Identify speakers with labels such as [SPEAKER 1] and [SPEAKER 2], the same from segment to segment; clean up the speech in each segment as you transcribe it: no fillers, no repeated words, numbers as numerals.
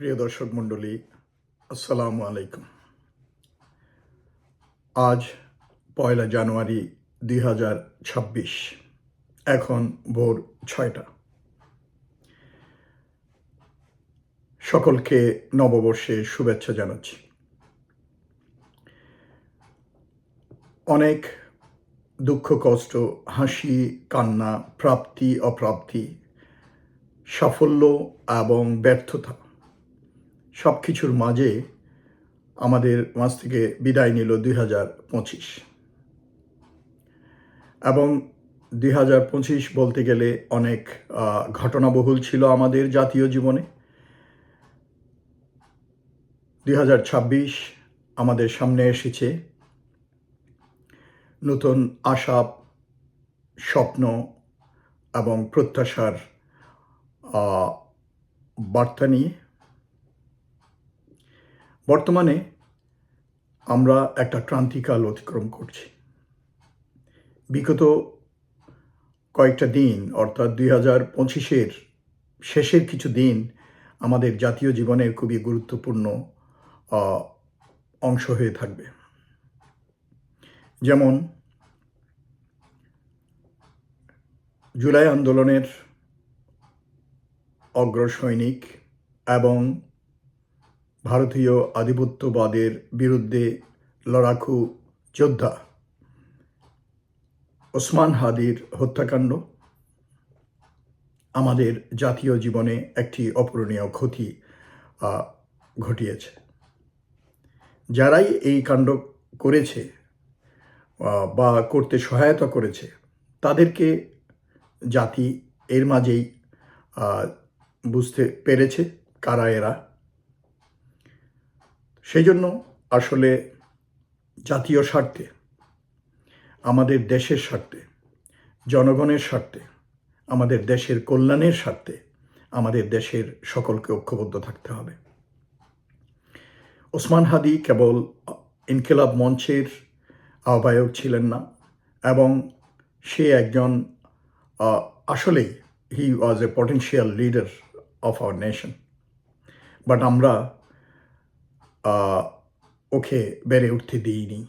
[SPEAKER 1] প্রিয় দর্শক মণ্ডলী, আসসালামু আলাইকুম। আজ ১লা জানুয়ারি ২০২৬। এখন ভোর ৬টা। সকলকে নববর্ষে শুভেচ্ছা জানাচ্ছি। অনেক দুঃখ কষ্ট, হাসি কান্না, প্রাপ্তি অপ্রাপ্তি, সাফল্য এবং ব্যর্থতা সব কিছুর মাঝে আমাদের মাঝ থেকে বিদায় নিল ২০২৫ এবং ২০২৫ বলতে গেলে অনেক ঘটনাবহুল ছিল আমাদের জাতীয় জীবনে। ২০২৬ আমাদের সামনে এসেছে নতুন আশা, স্বপ্ন এবং প্রত্যাশার বার্তা নিয়ে। বর্তমানে আমরা একটা ক্রান্তিকাল অতিক্রম করছি। বিগত কয়েকটা দিন অর্থাৎ ২০২৫-এর শেষের কিছু দিন আমাদের জাতীয় জীবনের খুবই গুরুত্বপূর্ণ অংশ হয়ে থাকবে। যেমন জুলাই আন্দোলনের অগ্রসৈনিক এবং ভারতীয় আধিপত্যবাদের বিরুদ্ধে লড়াকু যোদ্ধা ওসমান হাদির হত্যাকাণ্ড আমাদের জাতীয় জীবনে একটি অপূরণীয় ক্ষতি ঘটিয়েছে। যারাই এই কাণ্ড করেছে বা করতে সহায়তা করেছে তাদেরকে জাতি এর মাঝেই বুঝতে পেরেছে কারা এরা। সেই জন্য আসলে জাতীয় স্বার্থে, আমাদের দেশের স্বার্থে, জনগণের স্বার্থে, আমাদের দেশের কল্যাণের স্বার্থে আমাদের দেশের সকলকে ঐক্যবদ্ধ থাকতে হবে। ওসমান হাদি কেবল ইনকিলাব মঞ্চের আহ্বায়ক ছিলেন না, এবং সে একজন আসলেই he was a potential leader of our nation. But আমরা ওকে বেড়ে উঠতে দিইনি।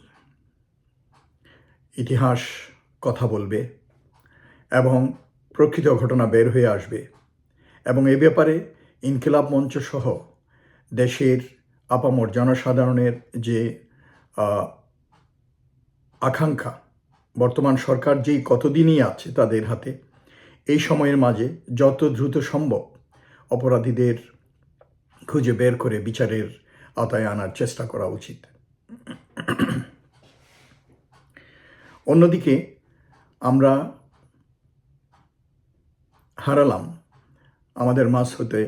[SPEAKER 1] ইতিহাস কথা বলবে এবং প্রকৃত ঘটনা বের হয়ে আসবে, এবং এ ব্যাপারে ইনকিলাব মঞ্চ সহ দেশের আপামর জনসাধারণের যে আকাঙ্ক্ষা, বর্তমান সরকার যেই কতদিনই আছে তাদের হাতে, এই সময়ের মাঝে যত দ্রুত সম্ভব অপরাধীদের খুঁজে বের করে বিচারের আওতায় আনার চেষ্টা করা উচিত। অন্যদিকে আমরা হারালাম আমাদের মাঝ হতে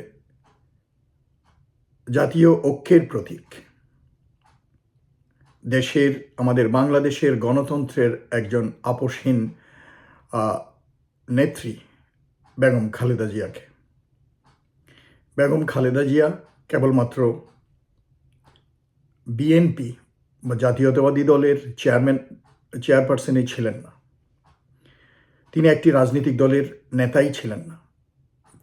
[SPEAKER 1] জাতীয় ঐক্যের প্রতীক, দেশের, আমাদের বাংলাদেশের গণতন্ত্রের একজন আপোষহীন নেত্রী বেগম খালেদা জিয়াকে। বেগম খালেদা জিয়া কেবলমাত্র বিএনপি বা জাতীয়তাবাদী দলের চেয়ারপারসনই ছিলেন না, তিনি একটি রাজনৈতিক দলের নেতাই ছিলেন না।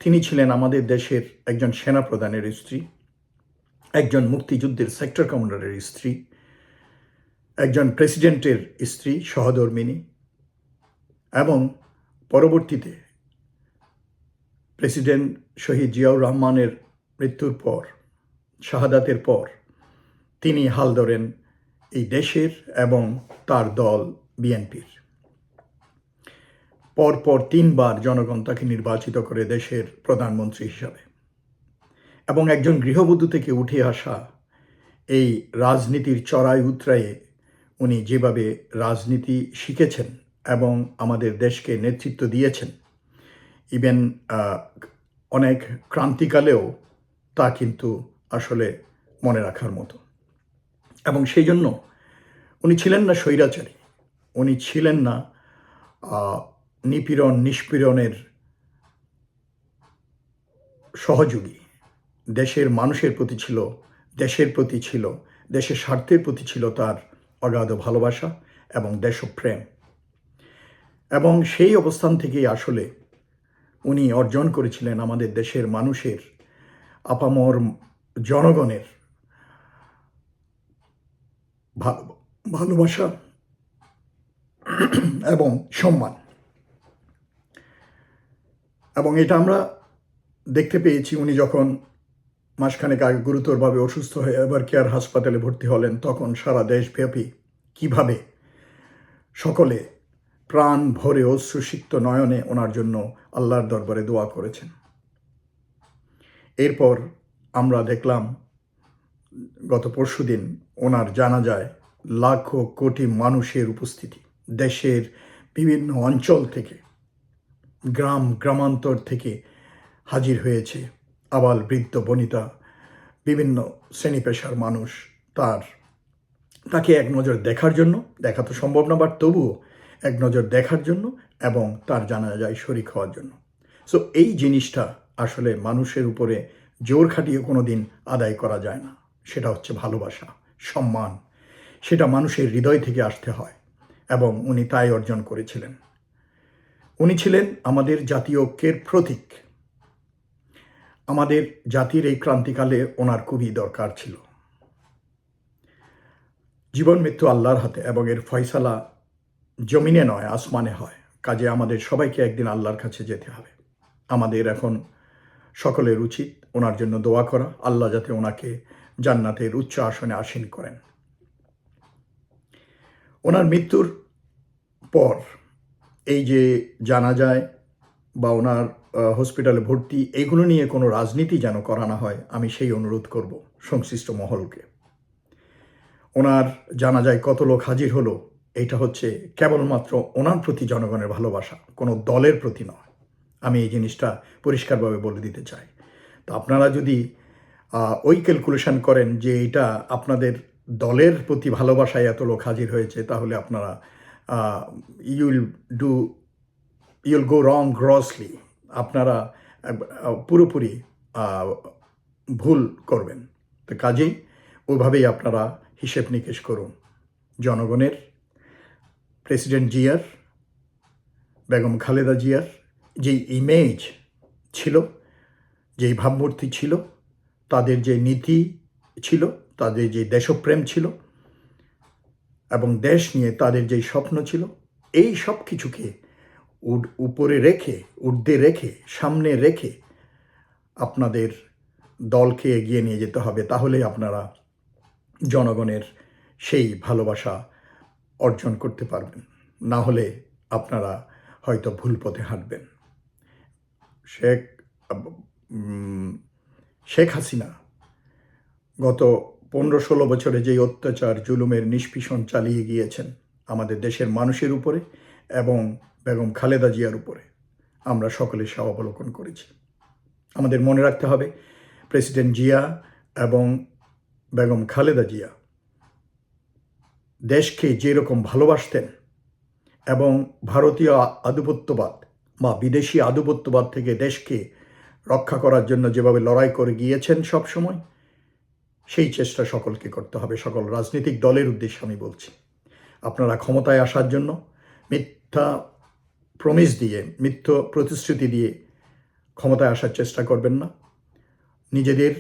[SPEAKER 1] তিনি ছিলেন আমাদের দেশের একজন সেনাপ্রধানের স্ত্রী, একজন মুক্তিযুদ্ধের সেক্টর কমান্ডারের স্ত্রী, একজন প্রেসিডেন্টের স্ত্রী, সহধর্মিণী, এবং পরবর্তীতে প্রেসিডেন্ট শহীদ জিয়াউর রহমানের মৃত্যুর পর, শাহাদাতের পর, তিনি হাল ধরেন এই দেশের এবং তার দল বিএনপির। পরপর ৩ বার জনগণ তাকে নির্বাচিত করে দেশের প্রধানমন্ত্রী হিসাবে, এবং একজন গৃহবধূ থেকে উঠে আসা এই রাজনীতির চড়াই উতরায়ে উনি যেভাবে রাজনীতি শিখেছেন এবং আমাদের দেশকে নেতৃত্ব দিয়েছেন, ইভেন অনেক ক্রান্তিকালেও, তা কিন্তু আসলে মনে রাখার মতো। এবং সেই জন্য উনি ছিলেন না স্বৈরাচারী, উনি ছিলেন না নিপীড়ন নিষ্পীড়নের সহযোগী। দেশের মানুষের প্রতি ছিল, দেশের প্রতি ছিল, দেশের স্বার্থের প্রতি ছিল তার অগাধ ভালোবাসা এবং দেশপ্রেম। এবং সেই অবস্থান থেকেই আসলে উনি অর্জন করেছিলেন আমাদের দেশের মানুষের আপামর জনগণের ভালোবাসা এবং সম্মান, এবং এটা আমরা দেখতে পেয়েছি উনি যখন মাসখানেক আগে গুরুতরভাবে অসুস্থ হয়ে এভার কেয়ার হাসপাতালে ভর্তি হলেন, তখন সারা দেশব্যাপী কিভাবে সকলে প্রাণ ভরে অশ্রুসিক্ত নয়নে ওনার জন্য আল্লাহর দরবারে দোয়া করেছেন। এরপর আমরা দেখলাম গত পরশুদিন ওনার জানাজায় লাখো কোটি মানুষের উপস্থিতি, দেশের বিভিন্ন অঞ্চল থেকে, গ্রামান্তর থেকে হাজির হয়েছে আবাল বৃদ্ধ বনিতা, বিভিন্ন শ্রেণী পেশার মানুষ তাকে এক নজর দেখার জন্য, দেখা তো সম্ভব না বাট তবুও এক নজর দেখার জন্য এবং তার জানাজায় শরিক হওয়ার জন্য। সো এই জিনিসটা আসলে মানুষের উপরে জোর খাটিয়ে কোনো দিন আদায় করা যায় না। সেটা হচ্ছে ভালোবাসা, সম্মান, সেটা মানুষের হৃদয় থেকে আসতে হয় এবং উনি তাই অর্জন করেছিলেন। উনি ছিলেন আমাদের জাতীয় ঐক্যের প্রতীক। আমাদের জাতির এই ক্রান্তিকালে ওনার খুবই দরকার ছিল। জীবন মৃত্যু আল্লাহর হাতে এবং এর ফয়সালা জমিনে নয় আসমানে হয়, কাজে আমাদের সবাইকে একদিন আল্লাহর কাছে যেতে হবে। আমাদের এখন সকলের উচিত ওনার জন্য দোয়া করা, আল্লাহ যাতে ওনাকে জান্নাতের উচ্চ আসনে আসীন করেন। ওনার মৃত্যুর পর এই যে জানাজায় বা ওনার হসপিটালে ভর্তি, এইগুলো নিয়ে কোনো রাজনীতি যেন করা না হয়, আমি সেই অনুরোধ করব সংশ্লিষ্ট মহলকে। ওনার জানাজায় কত লোক হাজির হলো, এটা হচ্ছে কেবলমাত্র ওনার প্রতি জনগণের ভালোবাসা, কোনো দলের প্রতি নয়। আমি এই জিনিসটা পরিষ্কারভাবে বলে দিতে চাই। তো আপনারা যদি ওই ক্যালকুলেশন করেন যে এটা আপনাদের দলের প্রতি ভালোবাসায় এত লোক হাজির হয়েছে, তাহলে আপনারা ইউল গো রং গ্রসলি, আপনারা পুরোপুরি ভুল করবেন। তো কাজেই ওইভাবেই আপনারা হিসেব নিকেশ করুন। জনগণের, প্রেসিডেন্ট জিয়ার, বেগম খালেদা জিয়ার যেই ইমেজ ছিল, যেই ভাবমূর্তি ছিল, তাদের যে নীতি ছিল, তাদের যে দেশপ্রেম ছিল এবং দেশ নিয়ে তাদের যেই স্বপ্ন ছিল, এই সব কিছুকে উপরে রেখে, ঊর্ধ্বে রেখে, সামনে রেখে আপনাদের দলকে এগিয়ে নিয়ে যেতে হবে। তাহলে আপনারা জনগণের সেই ভালোবাসা অর্জন করতে পারবেন, না হলে আপনারা হয়তো ভুল পথে হাঁটবেন। শেখ হাসিনা গত 15-16 বছরে যেই অত্যাচার জুলুমের নিষ্পীষণ চালিয়ে গিয়েছেন আমাদের দেশের মানুষের উপরে এবং বেগম খালেদা জিয়ার উপরে, আমরা সকলে অবলোকন করেছি। আমাদের মনে রাখতে হবে, প্রেসিডেন্ট জিয়া এবং বেগম খালেদা জিয়া দেশকে যেরকম ভালোবাসতেন এবং ভারতীয় আধিপত্যবাদ বা বিদেশি আধিপত্যবাদ থেকে দেশকে রক্ষা করার জন্য যেভাবে লড়াই করে গিয়েছেন সবসময়, সেই চেষ্টা সকলকে করতে হবে। সকল রাজনৈতিক দলের উদ্দেশ্যে আমি বলছি, আপনারা ক্ষমতায় আসার জন্য মিথ্যা প্রমিস দিয়ে, মিথ্যা প্রতিশ্রুতি দিয়ে ক্ষমতায় আসার চেষ্টা করবেন না। নিজেদের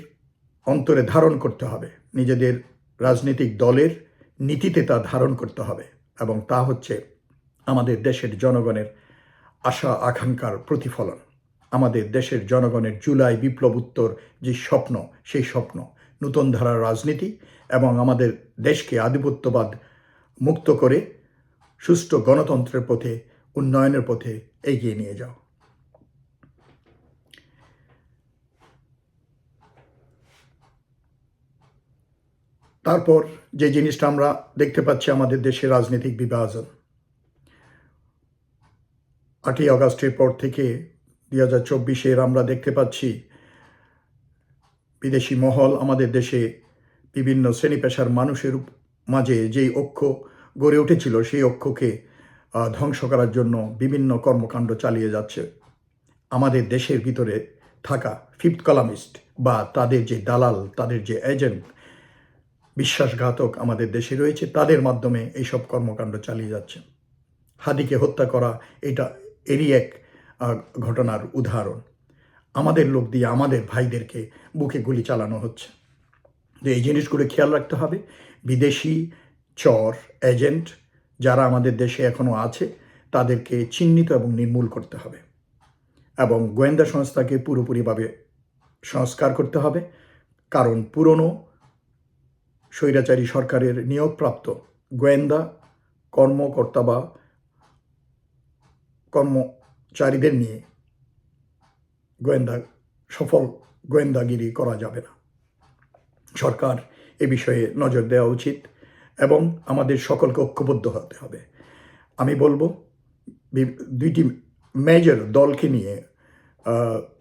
[SPEAKER 1] অন্তরে ধারণ করতে হবে, নিজেদের রাজনৈতিক দলের নীতিতে তা ধারণ করতে হবে, এবং তা হচ্ছে আমাদের দেশের জনগণের আশা আকাঙ্ক্ষার প্রতিফলন। আমাদের দেশের জনগণের জুলাই বিপ্লবোত্তর যে স্বপ্ন, সেই স্বপ্ন নূতন ধারার রাজনীতি এবং আমাদের দেশকে আধিপত্যবাদ মুক্ত করে সুষ্ঠু গণতন্ত্রের পথে, উন্নয়নের পথে এগিয়ে নিয়ে যাও। তারপর যে জিনিসটা আমরা দেখতে পাচ্ছি, আমাদের দেশে রাজনৈতিক বিভাজন 8ই আগস্টের পর থেকে 2024-এর আমরা দেখতে পাচ্ছি বিদেশি মহল আমাদের দেশে বিভিন্ন শ্রেণী পেশার মানুষের মাঝে যেই ঐক্য গড়ে উঠেছিল, সেই ঐক্যকে ধ্বংস করার জন্য বিভিন্ন কর্মকাণ্ড চালিয়ে যাচ্ছে। আমাদের দেশের ভিতরে থাকা ফিফথ কলামিস্ট বা তাদের যে দালাল, তাদের যে এজেন্ট, বিশ্বাসঘাতক আমাদের দেশে রয়েছে, তাদের মাধ্যমে এইসব কর্মকাণ্ড চালিয়ে যাচ্ছে। হাদিকে হত্যা করা এরই এক ঘটনার উদাহরণ। আমাদের লোক দিয়ে আমাদের ভাইদেরকে বুকে গুলি চালানো হচ্ছে। যে এই জিনিসগুলো খেয়াল রাখতে হবে। বিদেশি চর এজেন্ট যারা আমাদের দেশে এখনও আছে তাদেরকে চিহ্নিত এবং নির্মূল করতে হবে এবং গোয়েন্দা সংস্থাকে পুরোপুরিভাবে সংস্কার করতে হবে। কারণ পুরনো স্বৈরাচারী সরকারের নিয়োগপ্রাপ্ত গোয়েন্দা কর্মকর্তা বা কর্মচারীদের নিয়ে সফল গোয়েন্দাগিরি করা যাবে না। সরকার এ বিষয়ে নজর দেওয়া উচিত এবং আমাদের সকলকে ঐক্যবদ্ধ হতে হবে। আমি বলবো দুইটি মেজর দলকে নিয়ে,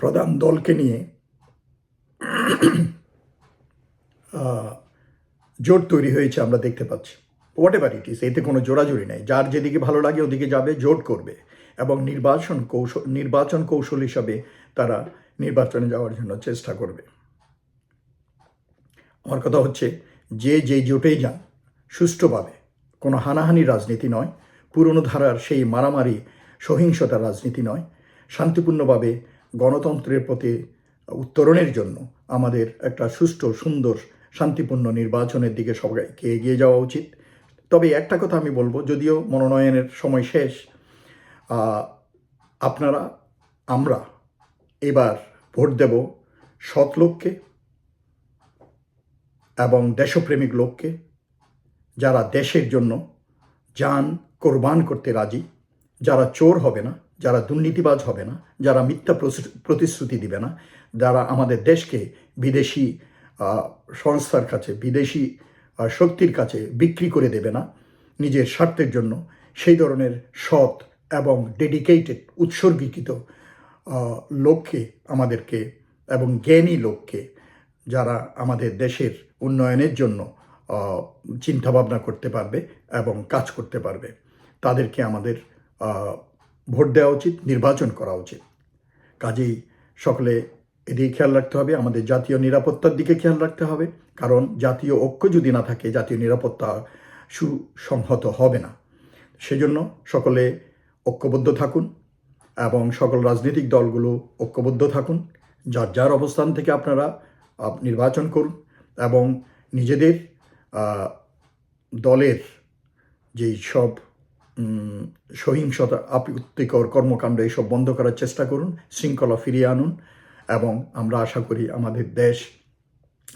[SPEAKER 1] প্রধান দলকে নিয়ে জোট তৈরি হয়েছে আমরা দেখতে পাচ্ছি। হোয়াট এভার ইট ইস, এতে কোনো জোড়াজুড়ি নেই। যার যেদিকে ভালো লাগে ওদিকে যাবে, জোট করবে এবং নির্বাচন কৌশল হিসাবে তারা নির্বাচনে যাওয়ার জন্য চেষ্টা করবে। আমার কথা হচ্ছে যে জোটেই যান সুষ্ঠুভাবে, কোনো হানাহানি রাজনীতি নয়, পুরনো ধারার সেই মারামারি সহিংসতার রাজনীতি নয়, শান্তিপূর্ণভাবে গণতন্ত্রের প্রতি উত্তরণের জন্য আমাদের একটা সুষ্ঠু সুন্দর শান্তিপূর্ণ নির্বাচনের দিকে সবাইকে এগিয়ে যাওয়া উচিত। তবে একটা কথা আমি বলবো, যদিও মনোনয়নের সময় শেষ, আমরা এবার ভোট দেব সৎ লোককে এবং দেশপ্রেমিক লোককে, যারা দেশের জন্য জান কোরবান করতে রাজি, যারা চোর হবে না, যারা দুর্নীতিবাজ হবে না, যারা মিথ্যা প্রতিশ্রুতি দিবে না, যারা আমাদের দেশকে বিদেশি সংস্থার কাছে, বিদেশি শক্তির কাছে বিক্রি করে দেবে না নিজের স্বার্থের জন্য। সেই ধরনের সৎ এবং ডেডিকেটেড উৎসর্গীকৃত লোককে আমাদেরকে এবং জ্ঞানী লোককে, যারা আমাদের দেশের উন্নয়নের জন্য চিন্তাভাবনা করতে পারবে এবং কাজ করতে পারবে, তাদেরকে আমাদের ভোট দেওয়া উচিত, নির্বাচন করা উচিত। কাজেই সকলে এদিকে খেয়াল রাখতে হবে, আমাদের জাতীয় নিরাপত্তার দিকে খেয়াল রাখতে হবে। কারণ জাতীয় ঐক্য যদি না থাকে, জাতীয় নিরাপত্তা সুসংহত হবে না। সেজন্য সকলে ঐক্যবদ্ধ থাকুন এবং সকল রাজনৈতিক দলগুলো ঐক্যবদ্ধ থাকুন। যার যার অবস্থান থেকে আপনারা নির্বাচন করুন এবং নিজেদের দলের যেই সব সহিংসতা, আপত্তিকর কর্মকাণ্ড এইসব বন্ধ করার চেষ্টা করুন, শৃঙ্খলা ফিরিয়ে আনুন এবং আমরা আশা করি আমাদের দেশ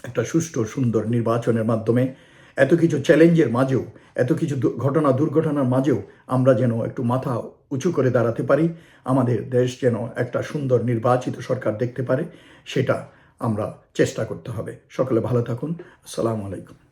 [SPEAKER 1] একটা সুষ্ঠু সুন্দর নির্বাচনের মাধ্যমে এত কিছু চ্যালেঞ্জের মাঝেও, এত কিছু দুর্ঘটনার মাঝেও আমরা যেন একটু মাথা উঁচু করে দাঁড়াতে পারি, আমাদের দেশ যেন একটা সুন্দর নির্বাচিত সরকার দেখতে পারে, সেটা আমরা চেষ্টা করতে হবে। সকলে ভালো থাকুন। আসসালামু আলাইকুম।